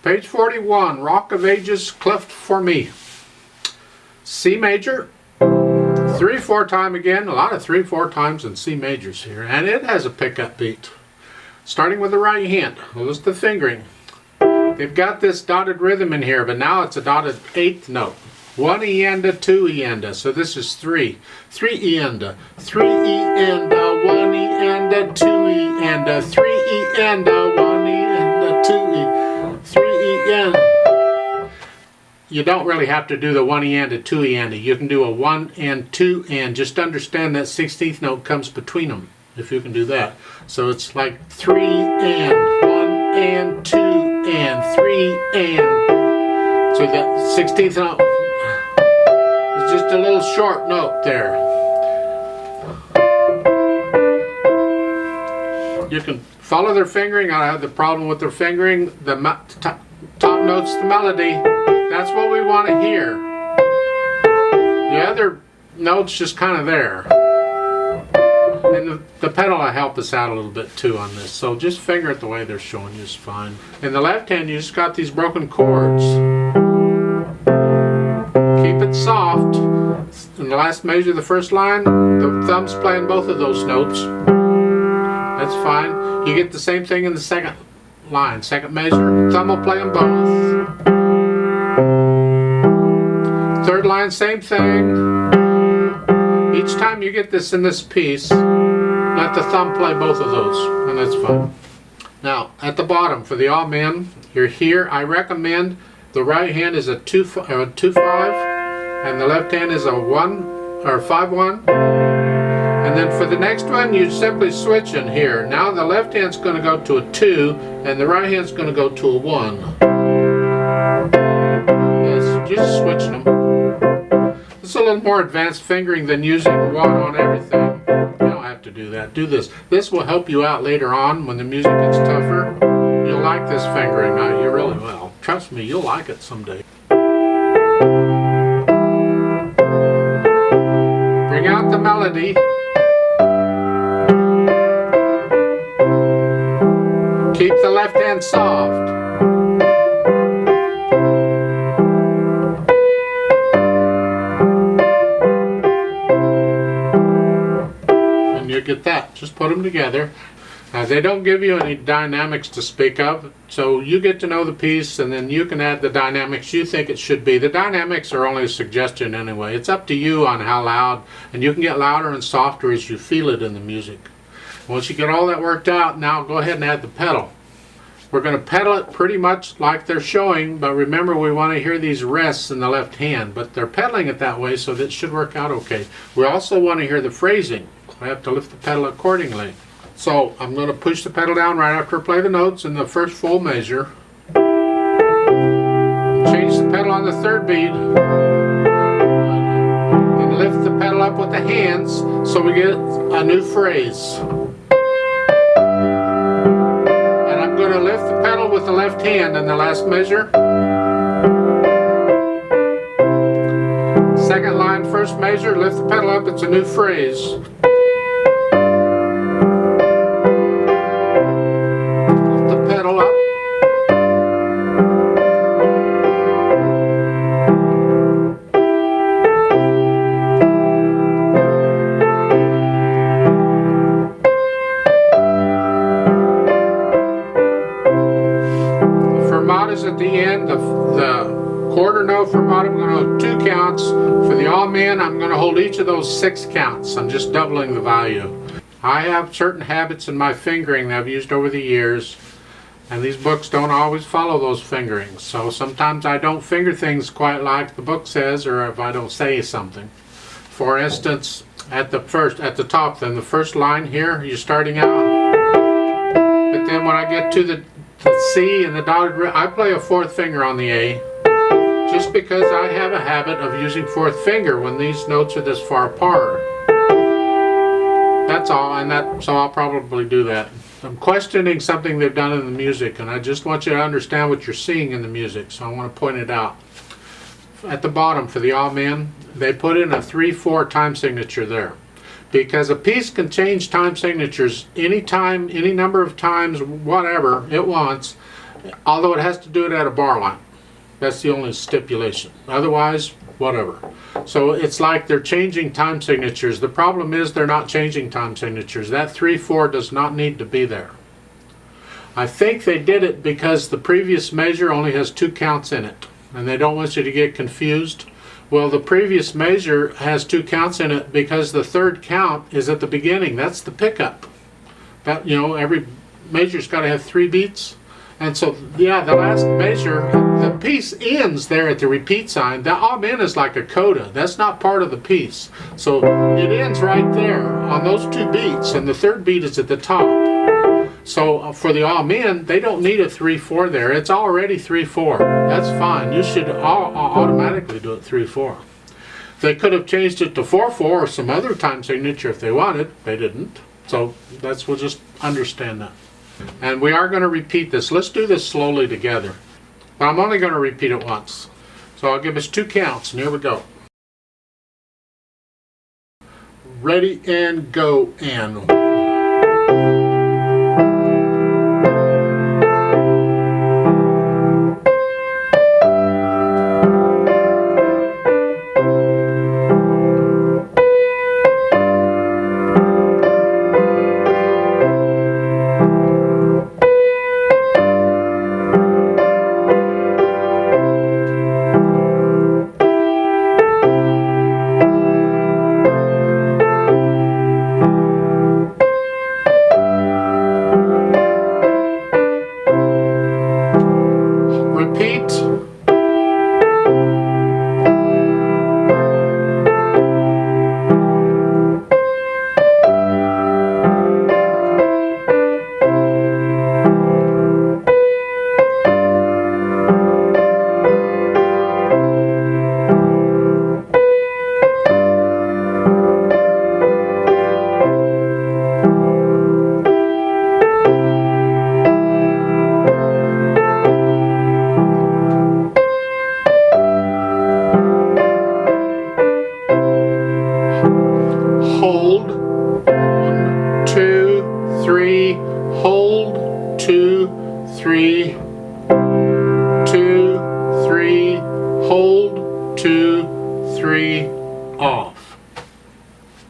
Page 41, Rock of Ages, Clef for Me. C major, 3/4 time again, a lot of 3/4 times in C majors here, and it has a pickup beat. Starting with the right hand, notice the fingering. They've got this dotted rhythm in here, but now it's a dotted 8th note. 1 E-enda, 2 E-enda, so this is 3. 3 E-enda, 3 E-enda, 1 E-enda, 2 E-enda, 3 E-enda, 1 E-enda, 2 E, 3 E-enda. You don't really have to do the 1 E-enda, 2 E-enda. You can do a 1 and 2 and just understand that 16th note comes between them, if you can do that. So it's like 3 and, 1 and, 2 and, 3 and. So that 16th note is just a little short note there. You can follow their fingering. I have the problem with their fingering. The top note's the melody. That's what we want to hear. The other notes just kind of there. And the pedal will help us out a little bit too on this. So just finger it the way they're showing you is fine. In the left hand, you just got these broken chords. Keep it soft. In the last measure, the first line, the thumb's playing both of those notes. That's fine. You get the same thing in the second line. Second measure, thumb will play them both. Third line, same thing. Each time you get this in this piece, let the thumb play both of those, and that's fine. Now, at the bottom, for the all men, you're here. I recommend the right hand is a 2/5, and the left hand is a 1 or 5/1. And then for the next one, you simply switch in here. Now the left hand's going to go to a 2, and the right hand's going to go to a 1. Yes, just switching them. This is a little more advanced fingering than using 1 on everything. You don't have to do that. Do this. This will help you out later on when the music gets tougher. You'll like this fingering. Now, you really will. Trust me, you'll like it someday. Bring out the melody. Keep the left hand soft. And you get that. Just put them together. They don't give you any dynamics to speak of, so you get to know the piece and then you can add the dynamics you think it should be. The dynamics are only a suggestion anyway. It's up to you on how loud, and you can get louder and softer as you feel it in the music. Once you get all that worked out, now go ahead and add the pedal. We're going to pedal it pretty much like they're showing, but remember we want to hear these rests in the left hand, but they're pedaling it that way, so that should work out okay. We also want to hear the phrasing. I have to lift the pedal accordingly. So I'm going to push the pedal down right after I play the notes in the first full measure. Change the pedal on the third beat. And lift the pedal up with the hands so we get a new phrase. And I'm going to lift the pedal with the left hand in the last measure. Second line, first measure, lift the pedal up, it's a new phrase. At the end, the quarter note fermata, I'm going to 2 counts. For the all man, I'm going to hold each of those 6 counts. I'm just doubling the value. I have certain habits in my fingering that I've used over the years, and these books don't always follow those fingerings. So sometimes I don't finger things quite like the book says, or if I don't say something. For instance, at the top, then the first line here, you're starting out, but then when I get to the C and the dotted, I play a 4th finger on the A, just because I have a habit of using 4th finger when these notes are this far apart. That's all, and so I'll probably do that. I'm questioning something they've done in the music, and I just want you to understand what you're seeing in the music, so I want to point it out. At the bottom, for the all men, they put in a 3/4 time signature there. Because a piece can change time signatures anytime, any number of times, whatever it wants. Although it has to do it at a bar line. That's the only stipulation. Otherwise, whatever. So it's like they're changing time signatures. The problem is they're not changing time signatures. That 3/4 does not need to be there. I think they did it because the previous measure only has 2 counts in it, and they don't want you to get confused. Well, the previous measure has 2 counts in it because the 3rd count is at the beginning. That's the pickup. That, you know, every measure's got to have 3 beats. And so, yeah, the last measure, the piece ends there at the repeat sign. The amen is like a coda. That's not part of the piece. So it ends right there on those 2 beats, and the 3rd beat is at the top. So for the amen, they don't need a 3/4 there. It's already 3/4. That's fine. You should automatically do it 3/4. They could have changed it to 4/4 or some other time signature if they wanted. They didn't. So we'll just understand that. And we are going to repeat this. Let's do this slowly together. But I'm only going to repeat it once. So I'll give us 2 counts, and here we go. Ready and go, and hold, 1, 2, 3, hold, 2, 3,